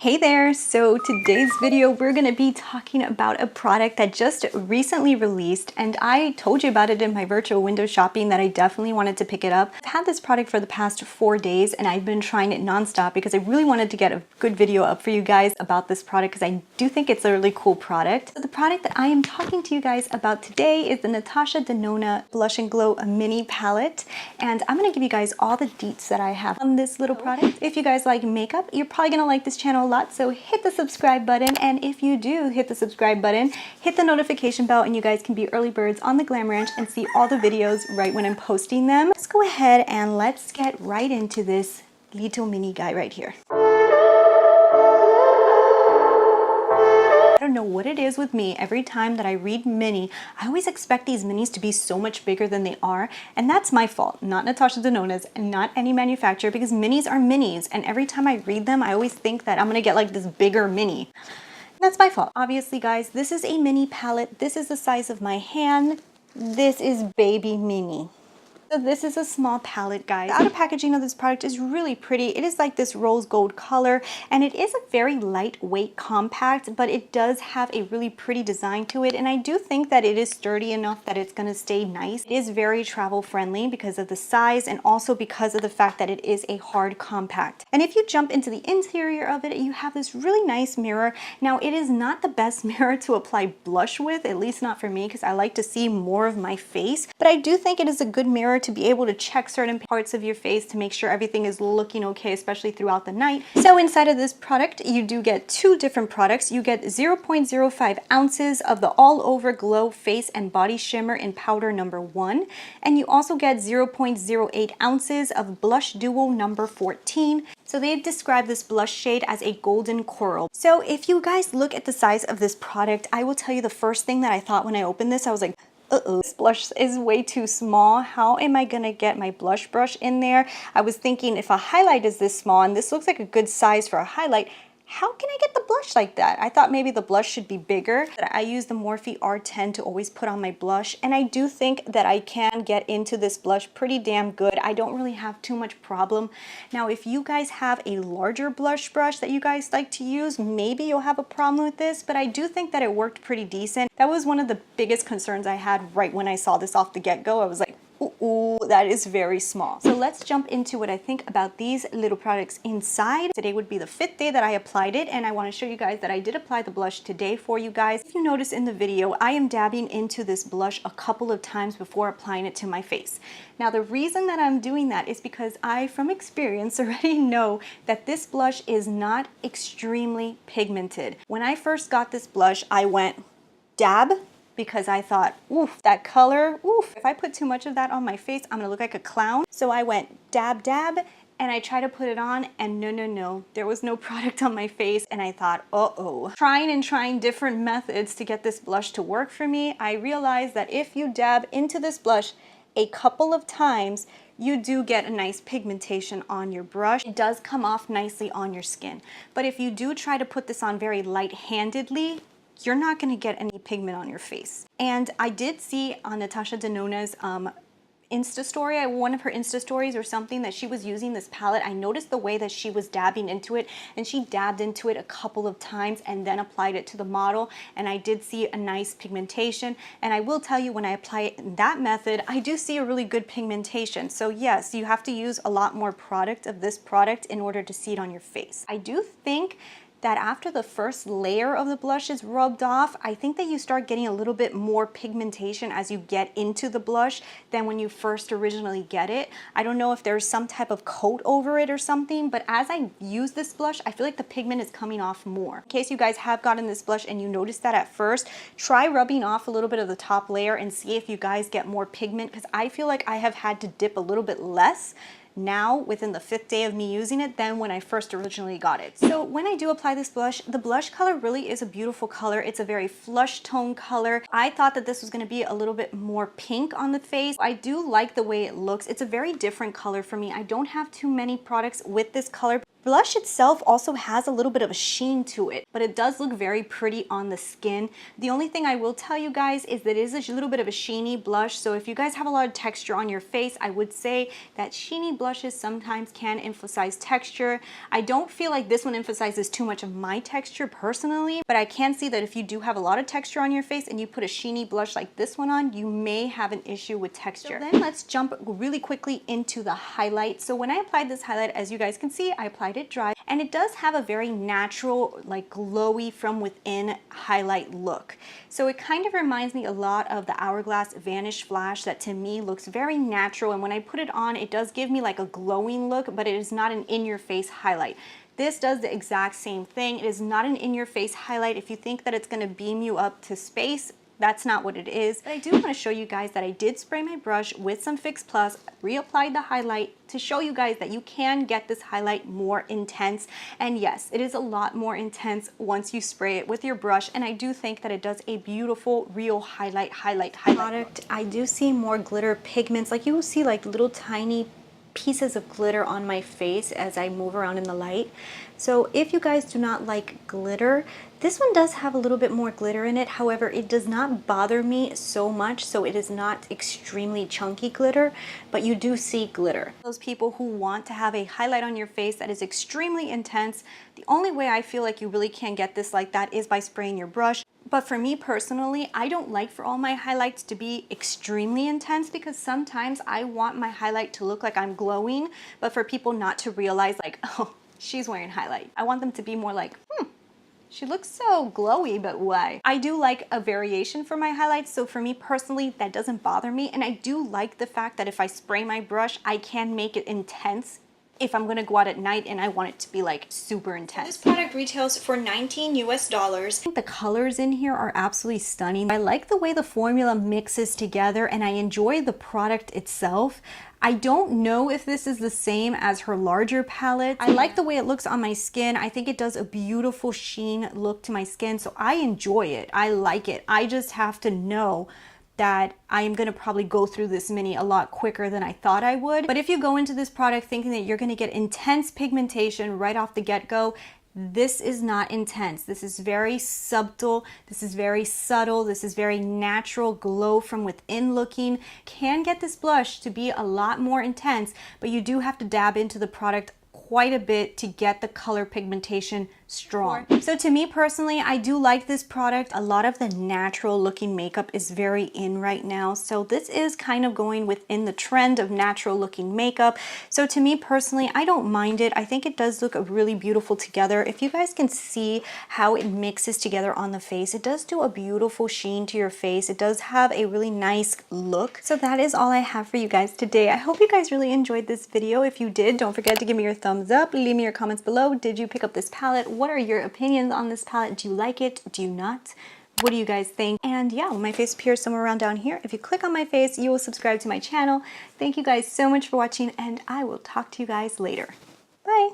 Hey there! So today's video we're going to be talking about a product that just recently released, and I told you about it in my virtual window shopping that I definitely wanted to pick it up. I've had this product for the past 4 days and I've been trying it nonstop because I really wanted to get a good video up for you guys about this product because I do think it's a really cool product. So the product that I am talking to you guys about today is the Natasha Denona Blush and Glow Mini Palette, and I'm going to give you guys all the deets that I have on this little product. If you guys like makeup, you're probably going to like this channel a lot, so hit the subscribe button, and if you do hit the subscribe button, hit the notification bell and you guys can be early birds on the GLAMRANCH and see all the videos right when I'm posting them. Let's go ahead and let's get right into this little mini guy right here. I don't know what it is with me. Every time that I read mini, I always expect these minis to be so much bigger than they are, and that's my fault, not Natasha Denona's and not any manufacturer, because minis are minis, and every time I read them I always think that I'm gonna get like this bigger mini. That's my fault. Obviously guys, this is a mini palette. This is the size of my hand. This is baby mini. So this is a small palette, guys. The outer packaging of this product is really pretty. It is like this rose gold color, and it is a very lightweight compact, but it does have a really pretty design to it, and I do think that it is sturdy enough that it's going to stay nice. It is very travel friendly because of the size and also because of the fact that it is a hard compact. And if you jump into the interior of it, you have this really nice mirror. Now it is not the best mirror to apply blush with, at least not for me, because I like to see more of my face, but I do think it is a good mirror to be able to check certain parts of your face to make sure everything is looking okay, especially throughout the night. So inside of this product, you do get two different products. You get 0.05 ounces of the All Over Glow Face and Body Shimmer in powder number 1, and you also get 0.08 ounces of Blush Duo number 14. So they describe this blush shade as a golden coral. So if you guys look at the size of this product, I will tell you the first thing that I thought when I opened this, I was like, uh-oh, this blush is way too small. How am I gonna get my blush brush in there? I was thinking, if a highlight is this small and this looks like a good size for a highlight, how can I get the blush like that? I thought maybe the blush should be bigger. I use the Morphe R10 to always put on my blush, and I do think that I can get into this blush pretty damn good. I don't really have too much problem. Now, if you guys have a larger blush brush that you guys like to use, maybe you'll have a problem with this, but I do think that it worked pretty decent. That was one of the biggest concerns I had right when I saw this off the get-go. I was like, ooh, that is very small. So let's jump into what I think about these little products inside. Today would be the 5th day that I applied it, and I want to show you guys that I did apply the blush today for you guys. If you notice in the video, I am dabbing into this blush a couple of times before applying it to my face. Now the reason that I'm doing that is because I, from experience, already know that this blush is not extremely pigmented. When I first got this blush, I went dab, because I thought, oof, that color, oof, if I put too much of that on my face, I'm gonna look like a clown. So I went dab, dab, and I tried to put it on, and no, there was no product on my face, and I thought, uh-oh. Trying different methods to get this blush to work for me, I realized that if you dab into this blush a couple of times, you do get a nice pigmentation on your brush. It does come off nicely on your skin. But if you do try to put this on very light-handedly, you're not going to get any pigment on your face. And I did see on Natasha Denona's Insta story, one of her Insta stories or something, that she was using this palette. I noticed the way that she was dabbing into it, and she dabbed into it a couple of times and then applied it to the model, and I did see a nice pigmentation. And I will tell you, when I apply it in that method, I do see a really good pigmentation. So yes, you have to use a lot more product of this product in order to see it on your face. I do think that after the first layer of the blush is rubbed off, I think that you start getting a little bit more pigmentation as you get into the blush than when you first originally get it. I don't know if there's some type of coat over it or something, but as I use this blush, I feel like the pigment is coming off more. In case you guys have gotten this blush and you noticed that at first, try rubbing off a little bit of the top layer and see if you guys get more pigment, because I feel like I have had to dip a little bit less now within the 5th day of me using it than when I first originally got it. So when I do apply this blush, the blush color really is a beautiful color. It's a very flush tone color. I thought that this was going to be a little bit more pink on the face. I do like the way it looks. It's a very different color for me. I don't have too many products with this color, blush itself also has a little bit of a sheen to it, but it does look very pretty on the skin. The only thing I will tell you guys is that it is a little bit of a sheeny blush, so if you guys have a lot of texture on your face, I would say that sheeny blushes sometimes can emphasize texture. I don't feel like this one emphasizes too much of my texture personally, but I can see that if you do have a lot of texture on your face and you put a sheeny blush like this one on, you may have an issue with texture. So then let's jump really quickly into the highlight. So when I applied this highlight, as you guys can see, I applied it dry, and it does have a very natural, like glowy from within highlight look. So it kind of reminds me a lot of the Hourglass Vanish Flash that to me looks very natural, and when I put it on, it does give me like a glowing look, but it is not an in-your-face highlight. This does the exact same thing. It is not an in-your-face highlight. If you think that it's gonna beam you up to space, that's not what it is. But I do want to show you guys that I did spray my brush with some Fix Plus, reapplied the highlight to show you guys that you can get this highlight more intense. And yes, it is a lot more intense once you spray it with your brush. And I do think that it does a beautiful, real highlight product. I do see more glitter pigments. Like you will see like little tiny pieces of glitter on my face as I move around in the light. So if you guys do not like glitter, this one does have a little bit more glitter in it. However, it does not bother me so much, so it is not extremely chunky glitter, but you do see glitter. Those people who want to have a highlight on your face that is extremely intense, the only way I feel like you really can get this like that is by spraying your brush. But for me personally, I don't like for all my highlights to be extremely intense, because sometimes I want my highlight to look like I'm glowing, but for people not to realize like, oh, she's wearing highlight. I want them to be more like, she looks so glowy, but why? I do like a variation for my highlights, so for me personally, that doesn't bother me. And I do like the fact that if I spray my brush, I can make it intense if I'm gonna go out at night and I want it to be like super intense. This product retails for $19 US. I think the colors in here are absolutely stunning. I like the way the formula mixes together, and I enjoy the product itself. I don't know if this is the same as her larger palette. I like the way it looks on my skin. I think it does a beautiful sheen look to my skin, so I enjoy it. I like it. I just have to know that I am gonna probably go through this mini a lot quicker than I thought I would. But if you go into this product thinking that you're gonna get intense pigmentation right off the get-go, this is not intense. This is very subtle. This is very subtle. This is very natural glow from within looking. Can get this blush to be a lot more intense, but you do have to dab into the product quite a bit to get the color pigmentation strong. So to me personally, I do like this product. A lot of the natural looking makeup is very in right now, so this is kind of going within the trend of natural looking makeup. So to me personally, I don't mind it. I think it does look really beautiful together. If you guys can see how it mixes together on the face, it does do a beautiful sheen to your face. It does have a really nice look. So that is all I have for you guys today. I hope you guys really enjoyed this video. If you did, don't forget to give me your thumbs up. Leave me your comments below. Did you pick up this palette? What are your opinions on this palette? Do you like it? Do you not? What do you guys think? And yeah, my face appears somewhere around down here. If you click on my face, you will subscribe to my channel. Thank you guys so much for watching, and I will talk to you guys later. Bye.